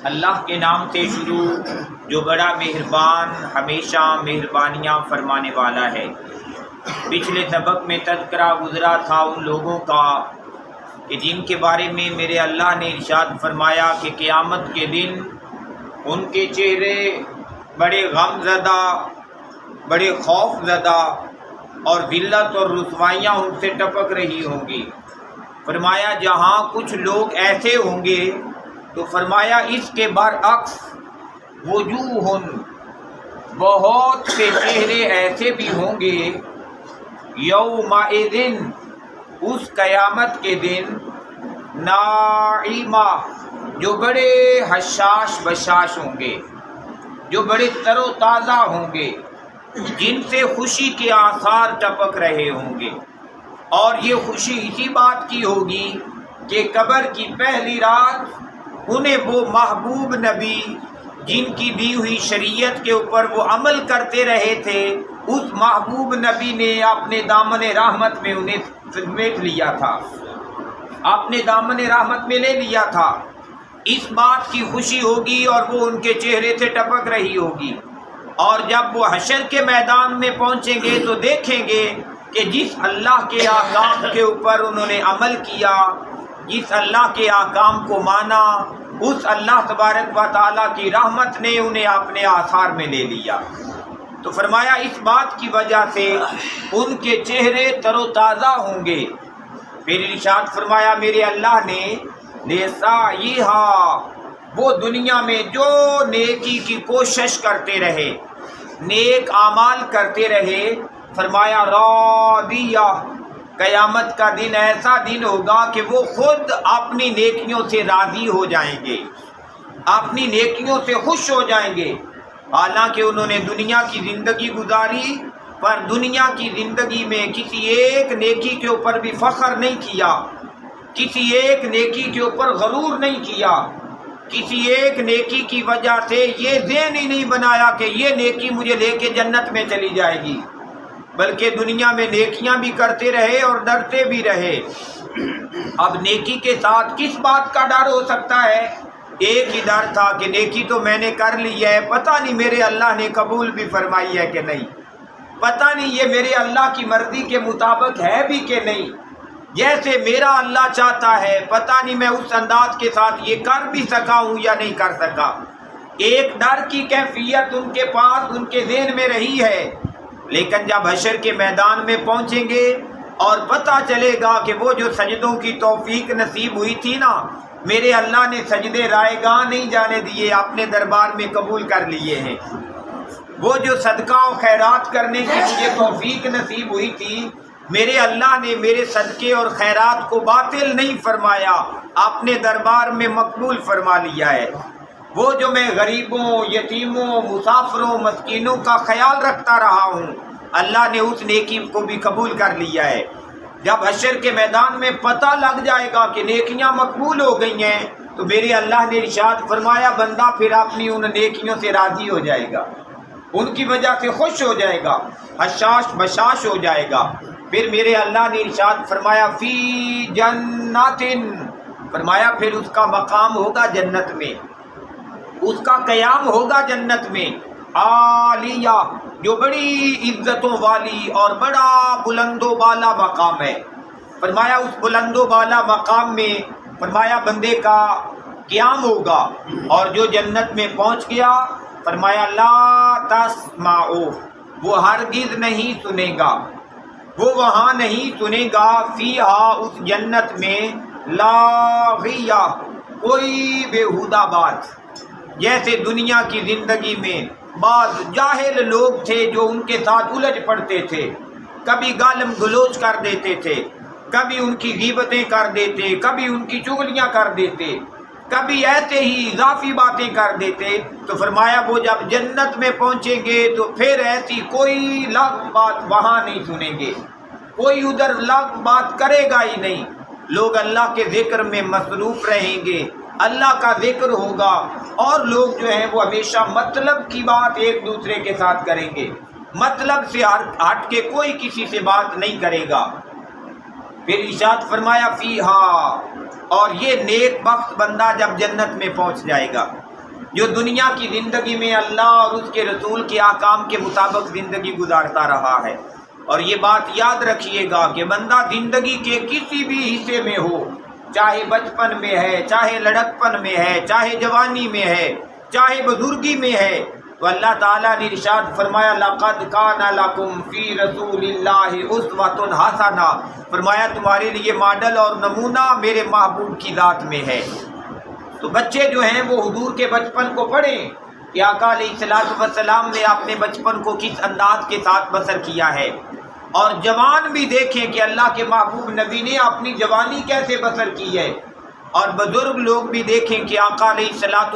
اللہ کے نام سے شروع جو بڑا مہربان ہمیشہ مہربانیاں فرمانے والا ہے۔ پچھلے سبق میں تذکرہ گزرا تھا ان لوگوں کا کہ جن کے بارے میں میرے اللہ نے ارشاد فرمایا کہ قیامت کے دن ان کے چہرے بڑے غم زدہ، بڑے خوف زدہ اور ذلت اور رسوائیاں ان سے ٹپک رہی ہوں گی۔ فرمایا جہاں کچھ لوگ ایسے ہوں گے تو فرمایا اس کے برعکس وجوہ، بہت سے چہرے ایسے بھی ہوں گے یومئذ، اس قیامت کے دن، ناعمہ، جو بڑے حشاش بشاش ہوں گے، جو بڑے تر و تازہ ہوں گے، جن سے خوشی کے آثار ٹپک رہے ہوں گے۔ اور یہ خوشی اسی بات کی ہوگی کہ قبر کی پہلی رات انہیں وہ محبوب نبی جن کی دی ہوئی شریعت کے اوپر وہ عمل کرتے رہے تھے، اس محبوب نبی نے اپنے دامن رحمت میں انہیں سمیٹ لیا تھا، اپنے دامن رحمت میں لے لیا تھا۔ اس بات کی خوشی ہوگی اور وہ ان کے چہرے سے ٹپک رہی ہوگی۔ اور جب وہ حشر کے میدان میں پہنچیں گے تو دیکھیں گے کہ جس اللہ کے احکام کے اوپر انہوں نے عمل کیا، جس اللہ کے احکام کو مانا، اس اللہ تبارک و تعالیٰ کی رحمت نے انہیں اپنے آثار میں لے لیا۔ تو فرمایا اس بات کی وجہ سے ان کے چہرے تر و تازہ ہوں گے۔ پھر ارشاد فرمایا میرے اللہ نے لِسَعْيِہَا، وہ دنیا میں جو نیکی کی کوشش کرتے رہے، نیک اعمال کرتے رہے، فرمایا راضیہ، قیامت کا دن ایسا دن ہوگا کہ وہ خود اپنی نیکیوں سے راضی ہو جائیں گے، اپنی نیکیوں سے خوش ہو جائیں گے۔ حالانکہ انہوں نے دنیا کی زندگی گزاری، پر دنیا کی زندگی میں کسی ایک نیکی کے اوپر بھی فخر نہیں کیا، کسی ایک نیکی کے اوپر غرور نہیں کیا، کسی ایک نیکی کی وجہ سے یہ ذہن ہی نہیں بنایا کہ یہ نیکی مجھے لے کے جنت میں چلی جائے گی، بلکہ دنیا میں نیکیاں بھی کرتے رہے اور ڈرتے بھی رہے۔ اب نیکی کے ساتھ کس بات کا ڈر ہو سکتا ہے؟ ایک ہی ڈر تھا کہ نیکی تو میں نے کر لی ہے، پتہ نہیں میرے اللہ نے قبول بھی فرمائی ہے کہ نہیں، پتہ نہیں یہ میرے اللہ کی مرضی کے مطابق ہے بھی کہ نہیں، جیسے میرا اللہ چاہتا ہے پتہ نہیں میں اس انداز کے ساتھ یہ کر بھی سکا ہوں یا نہیں کر سکا۔ ایک ڈر کی کیفیت ان کے پاس، ان کے ذہن میں رہی ہے۔ لیکن جب حشر کے میدان میں پہنچیں گے اور پتہ چلے گا کہ وہ جو سجدوں کی توفیق نصیب ہوئی تھی نا، میرے اللہ نے سجدے رائے گاہ نہیں جانے دیے، اپنے دربار میں قبول کر لیے ہیں۔ وہ جو صدقہ و خیرات کرنے کی مجھے توفیق نصیب ہوئی تھی، میرے اللہ نے میرے صدقے اور خیرات کو باطل نہیں فرمایا، اپنے دربار میں مقبول فرما لیا ہے۔ وہ جو میں غریبوں، یتیموں، مسافروں، مسکینوں کا خیال رکھتا رہا ہوں، اللہ نے اس نیکی کو بھی قبول کر لیا ہے۔ جب حشر کے میدان میں پتہ لگ جائے گا کہ نیکیاں مقبول ہو گئی ہیں تو میرے اللہ نے ارشاد فرمایا بندہ پھر اپنی ان نیکیوں سے راضی ہو جائے گا، ان کی وجہ سے خوش ہو جائے گا، حشاش بشاش ہو جائے گا۔ پھر میرے اللہ نے ارشاد فرمایا فی جنات، فرمایا پھر اس کا مقام ہوگا جنت میں، اس کا قیام ہوگا جنت میں، عالیہ، جو بڑی عزتوں والی اور بڑا بلند و بالا مقام ہے۔ فرمایا اس بلند و بالا مقام میں فرمایا بندے کا قیام ہوگا، اور جو جنت میں پہنچ گیا فرمایا لا تسمعوا، وہ ہرگز نہیں سنے گا، وہ وہاں نہیں سنے گا، فیہا، اس جنت میں، لاغیہ، کوئی بیہودہ بات۔ جیسے دنیا کی زندگی میں بعض جاہل لوگ تھے جو ان کے ساتھ الجھ پڑتے تھے، کبھی گالم گلوچ کر دیتے تھے، کبھی ان کی غیبتیں کر دیتے، کبھی ان کی چغلیاں کر دیتے، کبھی ایسے ہی اضافی باتیں کر دیتے۔ تو فرمایا وہ جب جنت میں پہنچیں گے تو پھر ایسی کوئی لغو بات وہاں نہیں سنیں گے، کوئی ادھر لغو بات کرے گا ہی نہیں۔ لوگ اللہ کے ذکر میں مصروف رہیں گے، اللہ کا ذکر ہوگا، اور لوگ جو ہیں وہ ہمیشہ مطلب کی بات ایک دوسرے کے ساتھ کریں گے، مطلب سے ہٹ کے کوئی کسی سے بات نہیں کرے گا۔ پھر ارشاد فرمایا فیہا، اور یہ نیک بخت بندہ جب جنت میں پہنچ جائے گا، جو دنیا کی زندگی میں اللہ اور اس کے رسول کے احکام کے مطابق زندگی گزارتا رہا ہے۔ اور یہ بات یاد رکھیے گا کہ بندہ زندگی کے کسی بھی حصے میں ہو، چاہے بچپن میں ہے، چاہے لڑکپن میں ہے، چاہے جوانی میں ہے، چاہے بزرگی میں ہے، تو اللہ تعالیٰ نے ارشاد فرمایا لَقَدْ كَانَ لَكُمْ فِي رَسُولِ اللَّهِ أُسْوَةٌ حَسَنَةٌ، فرمایا تمہارے لیے ماڈل اور نمونہ میرے محبوب کی ذات میں ہے۔ تو بچے جو ہیں وہ حضور کے بچپن کو پڑھیں کہ آقا علیہ السلام نے اپنے بچپن کو کس انداز کے ساتھ بسر کیا ہے، اور جوان بھی دیکھیں کہ اللہ کے محبوب نبی نے اپنی جوانی کیسے بسر کی ہے، اور بزرگ لوگ بھی دیکھیں کہ آقا علیہ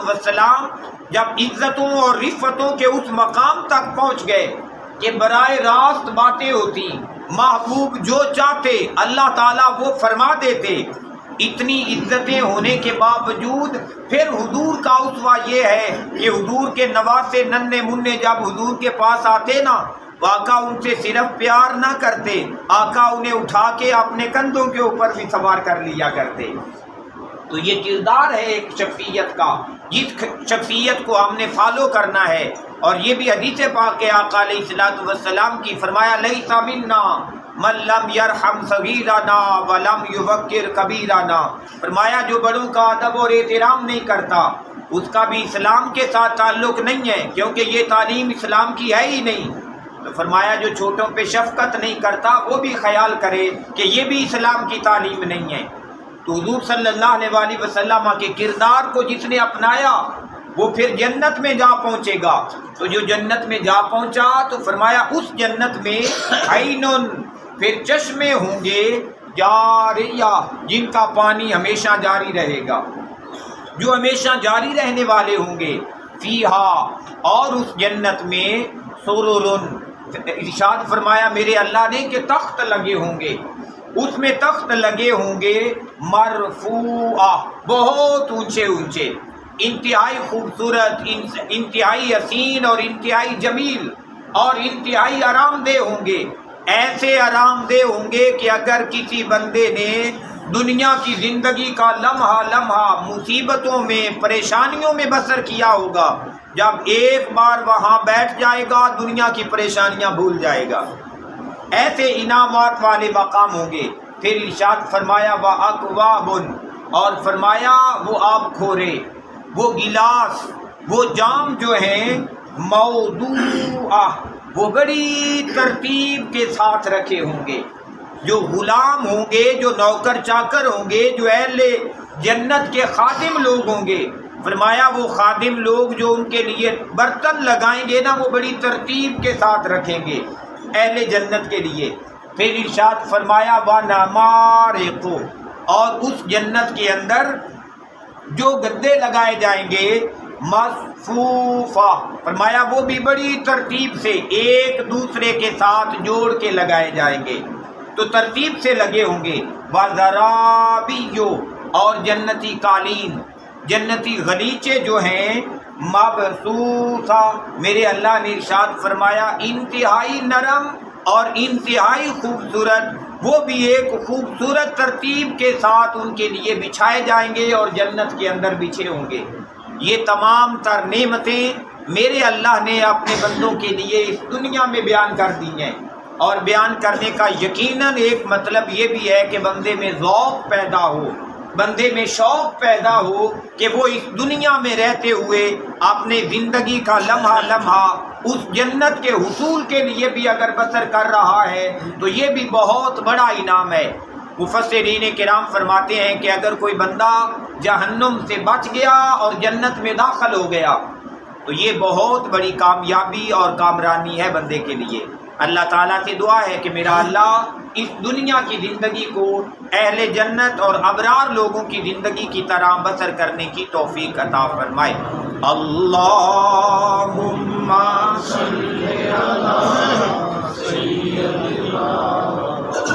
السلام جب عزتوں اور رفتوں کے اس مقام تک پہنچ گئے کہ براہ راست باتیں ہوتی، محبوب جو چاہتے اللہ تعالیٰ وہ فرما دیتے، اتنی عزتیں ہونے کے باوجود پھر حضور کا اسوہ یہ ہے کہ حضور کے نواسے ننھے منھے جب حضور کے پاس آتے نا، آقا ان سے صرف پیار نہ کرتے، آقا انہیں اٹھا کے اپنے کندھوں کے اوپر بھی سوار کر لیا کرتے۔ تو یہ کردار ہے ایک شخصیت کا، جس شخصیت کو ہم نے فالو کرنا ہے۔ اور یہ بھی حدیث پاک ہے آقا علیہ السلام کی، فرمایا لیس منا من لم یرحم صغیرنا ولم یوقر کبیرنا، فرمایا جو بڑوں کا ادب اور احترام نہیں کرتا اس کا بھی اسلام کے ساتھ تعلق نہیں ہے، کیونکہ یہ تعلیم اسلام کی ہے ہی نہیں۔ تو فرمایا جو چھوٹوں پہ شفقت نہیں کرتا وہ بھی خیال کرے کہ یہ بھی اسلام کی تعلیم نہیں ہے۔ تو حضور صلی اللہ علیہ وسلم کے کردار کو جس نے اپنایا وہ پھر جنت میں جا پہنچے گا۔ تو جو جنت میں جا پہنچا تو فرمایا اس جنت میں عینن، پھر چشمے ہوں گے جاریہ، جن کا پانی ہمیشہ جاری رہے گا، جو ہمیشہ جاری رہنے والے ہوں گے، فیہا، اور اس جنت میں سررن، ارشاد فرمایا میرے اللہ نے کہ تخت لگے ہوں گے، اس میں تخت لگے ہوں گے مرفوعہ، بہت اونچے اونچے، انتہائی خوبصورت، انتہائی حسین اور انتہائی جمیل اور انتہائی آرام دہ ہوں گے۔ ایسے آرام دہ ہوں گے کہ اگر کسی بندے نے دنیا کی زندگی کا لمحہ لمحہ مصیبتوں میں پریشانیوں میں بسر کیا ہوگا، جب ایک بار وہاں بیٹھ جائے گا دنیا کی پریشانیاں بھول جائے گا۔ ایسے انعامات والے مقام ہوں گے۔ پھر ارشاد فرمایا وَأَكْوَابٌ، اور فرمایا وہ آب کھورے، وہ گلاس، وہ جام جو ہیں موضوعہ، وہ بڑی ترتیب کے ساتھ رکھے ہوں گے۔ جو غلام ہوں گے، جو نوکر چاکر ہوں گے، جو اہل جنت کے خادم لوگ ہوں گے، فرمایا وہ خادم لوگ جو ان کے لیے برتن لگائیں گے نا وہ بڑی ترتیب کے ساتھ رکھیں گے اہل جنت کے لیے۔ پھر ارشاد فرمایا وَنَمَارِقُ، اور اس جنت کے اندر جو گدے لگائے جائیں گے مصفوفہ، فرمایا وہ بھی بڑی ترتیب سے ایک دوسرے کے ساتھ جوڑ کے لگائے جائیں گے، تو ترتیب سے لگے ہوں گے۔ وَزَرَابِيُّ، اور جنتی قالین، جنتی غلیچے جو ہیں مبثوثہ، میرے اللہ نے ارشاد فرمایا انتہائی نرم اور انتہائی خوبصورت، وہ بھی ایک خوبصورت ترتیب کے ساتھ ان کے لیے بچھائے جائیں گے اور جنت کے اندر بچھے ہوں گے۔ یہ تمام تر نعمتیں میرے اللہ نے اپنے بندوں کے لیے اس دنیا میں بیان کر دی ہیں، اور بیان کرنے کا یقیناً ایک مطلب یہ بھی ہے کہ بندے میں ذوق پیدا ہو، بندے میں شوق پیدا ہو کہ وہ اس دنیا میں رہتے ہوئے اپنے زندگی کا لمحہ لمحہ اس جنت کے حصول کے لیے بھی اگر بسر کر رہا ہے تو یہ بھی بہت بڑا انعام ہے۔ مفسرین کرام فرماتے ہیں کہ اگر کوئی بندہ جہنم سے بچ گیا اور جنت میں داخل ہو گیا تو یہ بہت بڑی کامیابی اور کامرانی ہے بندے کے لیے۔ اللہ تعالیٰ سے دعا ہے کہ میرا اللہ اس دنیا کی زندگی کو اہل جنت اور ابرار لوگوں کی زندگی کی طرح بسر کرنے کی توفیق عطا فرمائے۔ اللہم صلی علی سیدنا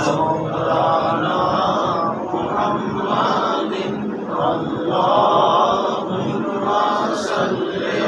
مولانا محمد، اللہم صلی